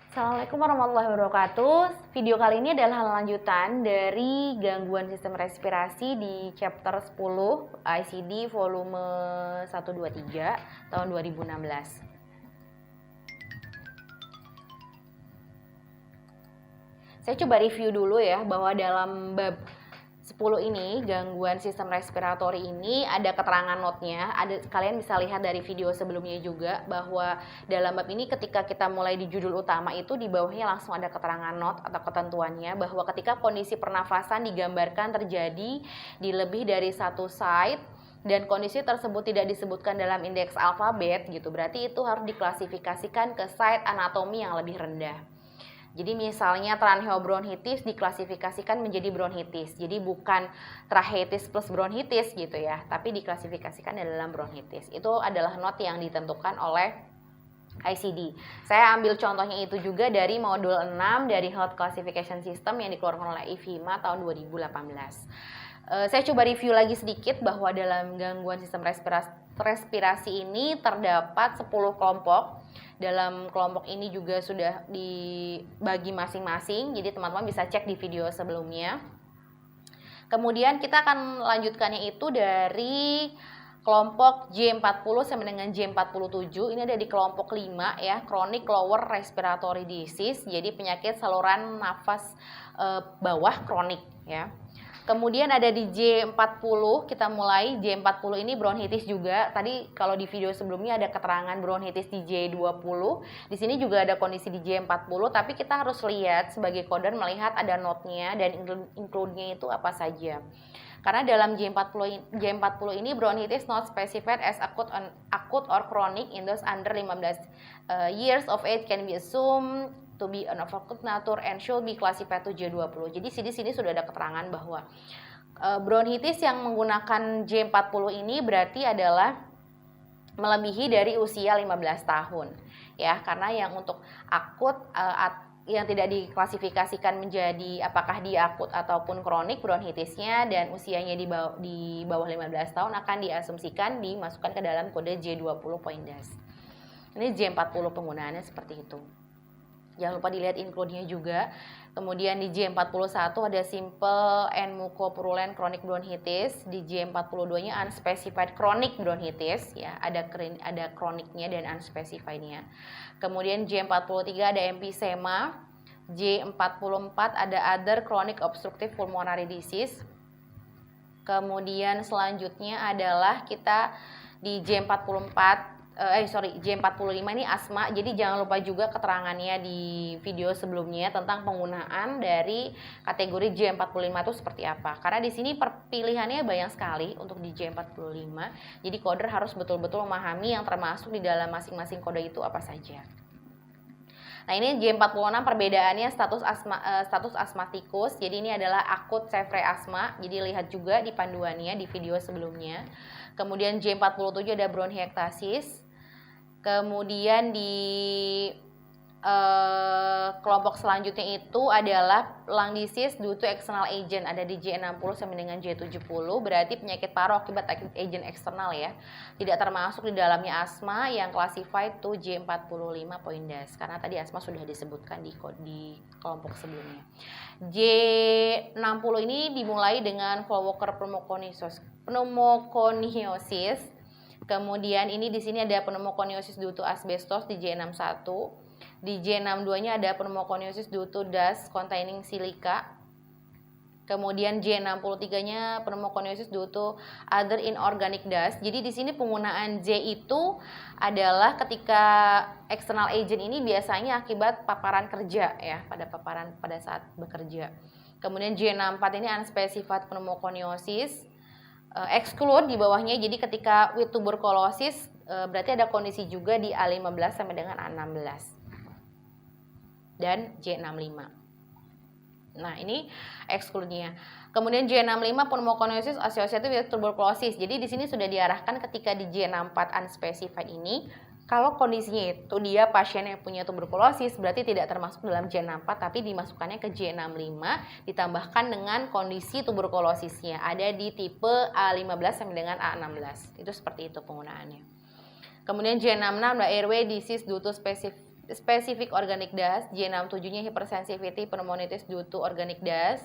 Assalamualaikum warahmatullahi wabarakatuh. Video kali ini adalah lanjutan dari gangguan sistem respirasi di chapter 10 ICD volume 123 tahun 2016. Saya coba review dulu ya bahwa dalam bab 10 ini, gangguan sistem respiratori ini ada keterangan notnya. Kalian bisa lihat dari video sebelumnya juga bahwa dalam bab ini ketika kita mulai di judul utama itu di bawahnya langsung ada keterangan not atau ketentuannya bahwa ketika kondisi pernafasan digambarkan terjadi di lebih dari satu site dan kondisi tersebut tidak disebutkan dalam indeks alfabet gitu, berarti itu harus diklasifikasikan ke site anatomi yang lebih rendah. Jadi misalnya tracheobronchitis diklasifikasikan menjadi bronchitis. Jadi bukan tracheitis plus bronchitis gitu ya, tapi diklasifikasikan dalam bronchitis. Itu adalah not yang ditentukan oleh ICD. Saya ambil contohnya itu juga dari modul 6 dari Health Classification System yang dikeluarkan oleh IFHIMA tahun 2018. Saya coba review lagi sedikit bahwa dalam gangguan sistem respirasi ini terdapat 10 kelompok. Dalam kelompok ini juga sudah dibagi masing-masing, jadi teman-teman bisa cek di video sebelumnya. Kemudian kita akan lanjutkannya itu dari kelompok J40 sampai dengan J47. Ini ada di kelompok 5 ya, chronic lower respiratory disease, jadi penyakit saluran nafas bawah kronik ya. Kemudian ada di J40, kita mulai J40 ini bronchitis juga. Tadi kalau di video sebelumnya ada keterangan bronchitis di J20. Di sini juga ada kondisi di J40, tapi kita harus lihat sebagai coder melihat ada notnya dan include-nya itu apa saja. Karena dalam J40 ini bronchitis not specified as acute or chronic in those under 15 years of age can be assumed to be an of acute nature and should be classified to J20. Jadi di sini sudah ada keterangan bahwa bronchitis yang menggunakan J40 ini berarti adalah melebihi dari usia 15 tahun. Ya, karena yang untuk akut yang tidak diklasifikasikan menjadi apakah dia akut ataupun kronik bronchitisnya dan usianya di bawah 15 tahun akan diasumsikan dimasukkan ke dalam kode J20 poindas. Ini J40 penggunaannya seperti itu. Jangan lupa dilihat include-nya juga. Kemudian di J41 ada simple and mucopurulent chronic bronchitis. Di J42-nya unspecified chronic bronchitis ya, ada kroniknya dan unspecified-nya. Kemudian J43 ada emphysema. J44 ada other chronic obstructive pulmonary disease. Kemudian selanjutnya adalah kita di J45 ini asma. Jadi jangan lupa juga keterangannya di video sebelumnya tentang penggunaan dari kategori J45 itu seperti apa. Karena di sini pilihannya banyak sekali untuk di J45. Jadi coder harus betul-betul memahami yang termasuk di dalam masing-masing kode itu apa saja. Nah, ini J46 perbedaannya status asmatikus. Jadi ini adalah akut severe asma. Jadi lihat juga di panduannya di video sebelumnya. Kemudian J47 ada bronchiectasis. Kemudian di kelompok selanjutnya itu adalah lung disease due to external agent, ada di J60 sampai dengan J70, berarti penyakit paru akibat agent eksternal ya, tidak termasuk di dalamnya asma yang classified to J45 poindas, karena tadi asma sudah disebutkan di kelompok sebelumnya. J60 ini dimulai dengan Flow-Walker pneumoconiosis. Kemudian ini di sini ada pneumoconiosis due to asbestos di J61. Di J62-nya ada pneumoconiosis due to dust containing silica. Kemudian J63-nya pneumoconiosis due to other inorganic dust. Jadi di sini penggunaan J itu adalah ketika external agent ini biasanya akibat paparan kerja ya, pada saat bekerja. Kemudian J64 ini unspecified pneumoconiosis. Exclude di bawahnya, jadi ketika with tuberculosis berarti ada kondisi juga di A15 sampai dengan A16 dan J65. Nah, ini exclude-nya. Kemudian J65 pneumoconiosis associated with tuberculosis. Jadi di sini sudah diarahkan ketika di J64 unspecified ini, kalau kondisinya itu dia pasien yang punya tuberkulosis berarti tidak termasuk dalam J64 tapi dimasukkannya ke J65 ditambahkan dengan kondisi tuberkulosisnya ada di tipe A15 sampai dengan A16. Itu seperti itu penggunaannya. Kemudian J66 ada airway disease due to specific organic dust. J67-nya hypersensitivity pneumonitis due to organic dust.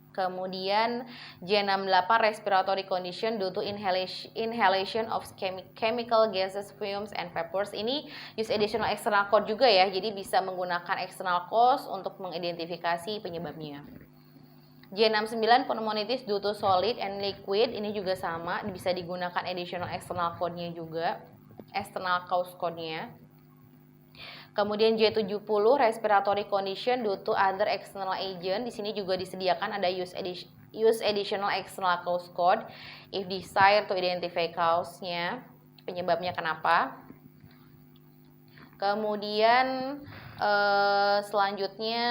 Kemudian J68 respiratory condition due to inhalation of chemical gases, fumes, and vapors. Ini use additional external code juga ya, jadi bisa menggunakan external cause untuk mengidentifikasi penyebabnya. J69 pneumonitis due to solid and liquid, ini juga sama, bisa digunakan additional external code-nya juga, external cause code-nya. Kemudian J70 respiratory condition due to other external agent. Di sini juga disediakan ada use additional external cause code if desired to identify cause-nya, penyebabnya kenapa. Kemudian selanjutnya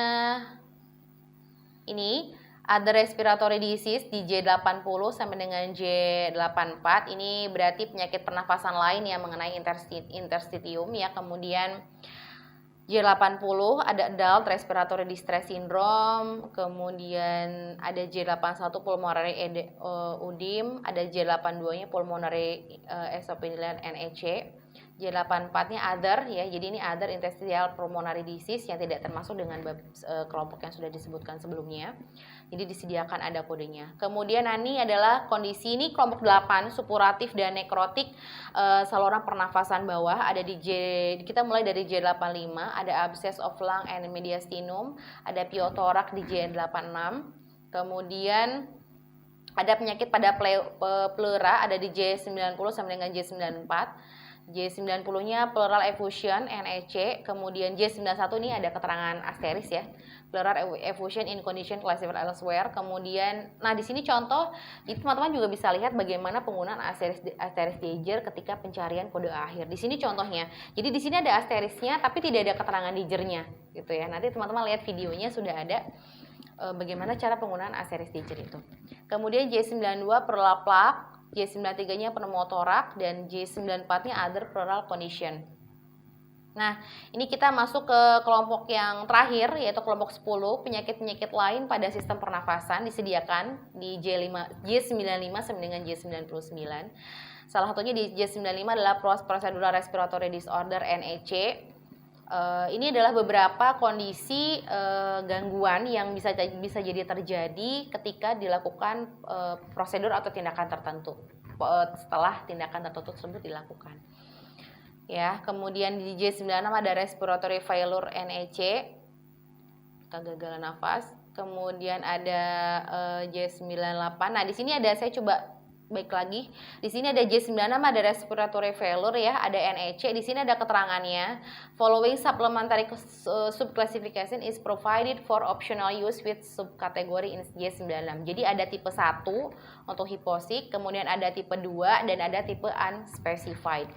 ini other respiratory disease di J80 sampai dengan J84. Ini berarti penyakit pernafasan lain yang mengenai interstitium ya. Kemudian J80 ada adult respiratory distress syndrome, kemudian ada J81 pulmonary edema, ada J82-nya pulmonary esophageal NEC. J84-nya other ya, jadi ini other interstitial pulmonary disease yang tidak termasuk dengan kelompok yang sudah disebutkan sebelumnya. Jadi disediakan ada kodenya. Kemudian ini adalah kondisi ini kelompok 8, supuratif dan nekrotik saluran pernafasan bawah. Ada di kita mulai dari J85, ada abscess of lung and mediastinum, ada pyotorax di J86. Kemudian ada penyakit pada pleura ada di J90 sampai dengan J94. J90-nya pleural effusion NEC, kemudian J91 ini ada keterangan asteris ya. Pleural effusion in condition classified elsewhere. Kemudian nah di sini contoh itu teman-teman juga bisa lihat bagaimana penggunaan asteris Jaeger ketika pencarian kode akhir. Di sini contohnya. Jadi di sini ada asterisnya tapi tidak ada keterangan Jaeger-nya gitu ya. Nanti teman-teman lihat videonya sudah ada bagaimana cara penggunaan asteris Jaeger itu. Kemudian J92 pleural plaque, J93-nya pneumotorak, dan J94-nya other pleural condition. Nah, ini kita masuk ke kelompok yang terakhir, yaitu kelompok 10, penyakit-penyakit lain pada sistem pernafasan disediakan di J95 sampai dengan J99. Salah satunya di J95 adalah procedural respiratory disorder NEC. Ini adalah beberapa kondisi gangguan yang bisa jadi terjadi ketika dilakukan prosedur atau tindakan tertentu setelah tindakan tertentu tersebut dilakukan. Ya, kemudian di J96 ada respiratory failure NEC, kegagalan nafas. Kemudian ada J98. Nah, di sini ada saya coba baik lagi. Di sini ada J96 ada respiratory failure ya, ada NEC. Di sini ada keterangannya. Following supplementary subclassification is provided for optional use with subcategory in J96. Jadi ada tipe 1 untuk hiposik, kemudian ada tipe 2 dan ada tipe unspecified.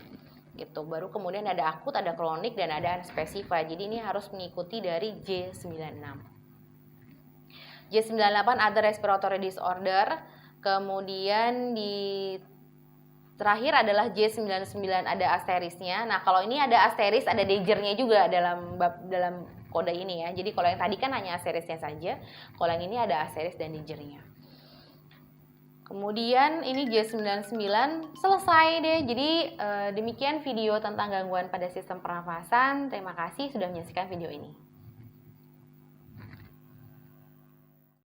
Gitu. Baru kemudian ada akut, ada kronik dan ada unspecified. Jadi ini harus mengikuti dari J96. J98 ada respiratory disorder. Kemudian di terakhir adalah J99 ada asterisnya. Nah, kalau ini ada asteris, ada Jaeger-nya juga dalam kode ini ya. Jadi kalau yang tadi kan hanya asterisnya saja, kalau yang ini ada asteris dan Jaeger-nya. Kemudian ini J99 selesai deh. Jadi demikian video tentang gangguan pada sistem pernafasan. Terima kasih sudah menyaksikan video ini.